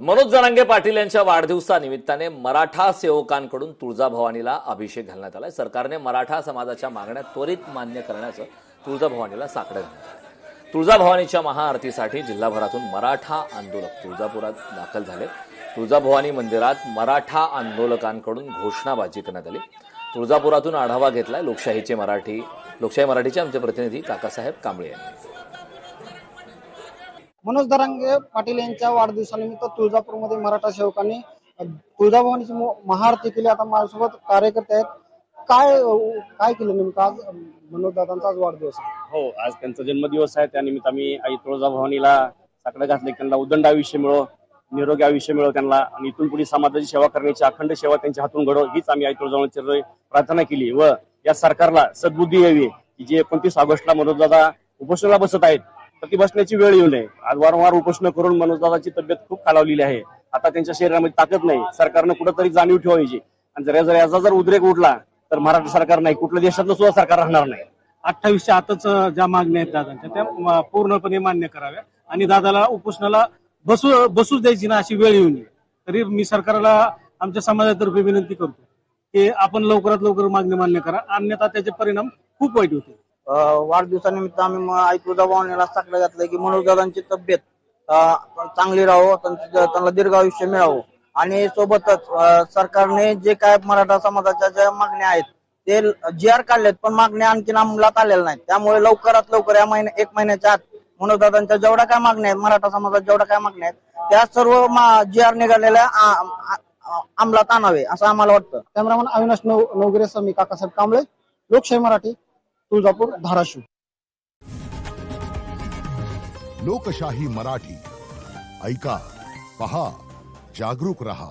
मनोज जरांगे पाटील यांच्या वाढदिवसानिमित्ताने मराठा सेवकांकडून तुळजाभवानीला अभिषेक घालण्यात आलाय। सरकारने मराठा समाजाच्या मागण्या त्वरित मान्य करण्याचं तुळजाभवानीला साकडं घालण्यात आलंय। तुळजाभवानीच्या महाआरतीसाठी जिल्हाभरातून मराठा आंदोलक तुळजापुरात दाखल झाले। तुळजाभवानी मंदिरात मराठा आंदोलकांकडून घोषणाबाजी करण्यात आली। तुळजापुरातून आढावा घेतलाय लोकशाही मराठीचे आमचे प्रतिनिधी काकासाहेब कांबळे यांनी। मनोज जरांगे पाटील यांच्या वाढदिवसानिमित्त तुळजापूरमध्ये मराठा सेवकांनी तुळजाभवानीची महाआरती केली। आता माझ्यासोबत कार्यकर्ते आहेत। काय केलं नेमकं आज? मनोज दादांचा आज वाढदिवस आहे। हो, आज त्यांचा जन्मदिवस आहे। त्यानिमित्त आम्ही आई तुळजाभवानीला साकडं घातले। त्यांना उदंड आयुष्य मिळो, निरोगी आयुष्य मिळो त्यांना, आणि इथून पुढे समाजाची सेवा करण्याची अखंड सेवा त्यांच्या हातून घडो, हीच आम्ही आई तुळजाभवानीची प्रार्थना केली। व या सरकारला सद्बुद्धी यावी की जे 29 ऑगस्टला मनोजदादा उपोषणाला बसत आहेत तर ती बसण्याची वेळ येऊ नये। आज वारंवार उपोषण करून मनोजदादाची तब्येत खूप खालावलेली आहे। आता त्यांच्या शरीरामध्ये ताकद नाही। सरकारनं कुठेतरी जाणीव ठेवायची, आणि जर याचा जर उद्रेक उडला तर महाराष्ट्र सरकार नाही, कुठल्या देशातलं सुद्धा सरकार राहणार नाही। 28च्या आतच ज्या मागण्या आहेत दादांच्या त्या पूर्णपणे मान्य कराव्या, आणि दादाला उपोषणाला बसूच द्यायची ना अशी वेळ येऊ नये। तरी मी सरकारला आमच्या समाजातर्फे विनंती करतो की आपण लवकरात लवकर मागणी मान्य करा, अन्यथा त्याचे परिणाम खूप वाईट होतील। वाढदिवसानिमित्त आम्ही आई तुळजाभवानीला साकडं घातलंय की मनोज दादांची तब्येत चांगली राहो, त्यांना दीर्घ आयुष्य मिळावं, आणि सोबतच सरकारने जे काय मराठा समाजाच्या ज्या मागण्या आहेत ते GR काढलेत, पण मागण्या आणखी अंमलात आलेल्या नाहीत। त्यामुळे लवकरात लवकर या एक महिन्याच्या आत मनोज दादांच्या जेवढ्या काय मागण्या आहेत, मराठा समाजात जेवढ्या काय मागण्या आहेत त्या सर्व GR निघालेल्या अंमलात आणावे असं आम्हाला वाटतं। कॅमेरामन अविनाश नवगिरे सह मी काकासाहेब कांबळे, लोकशाही मराठी, तुळजापूर, धाराशिव। लोकशाही मराठी ऐका, पहा, जागरूक रहा।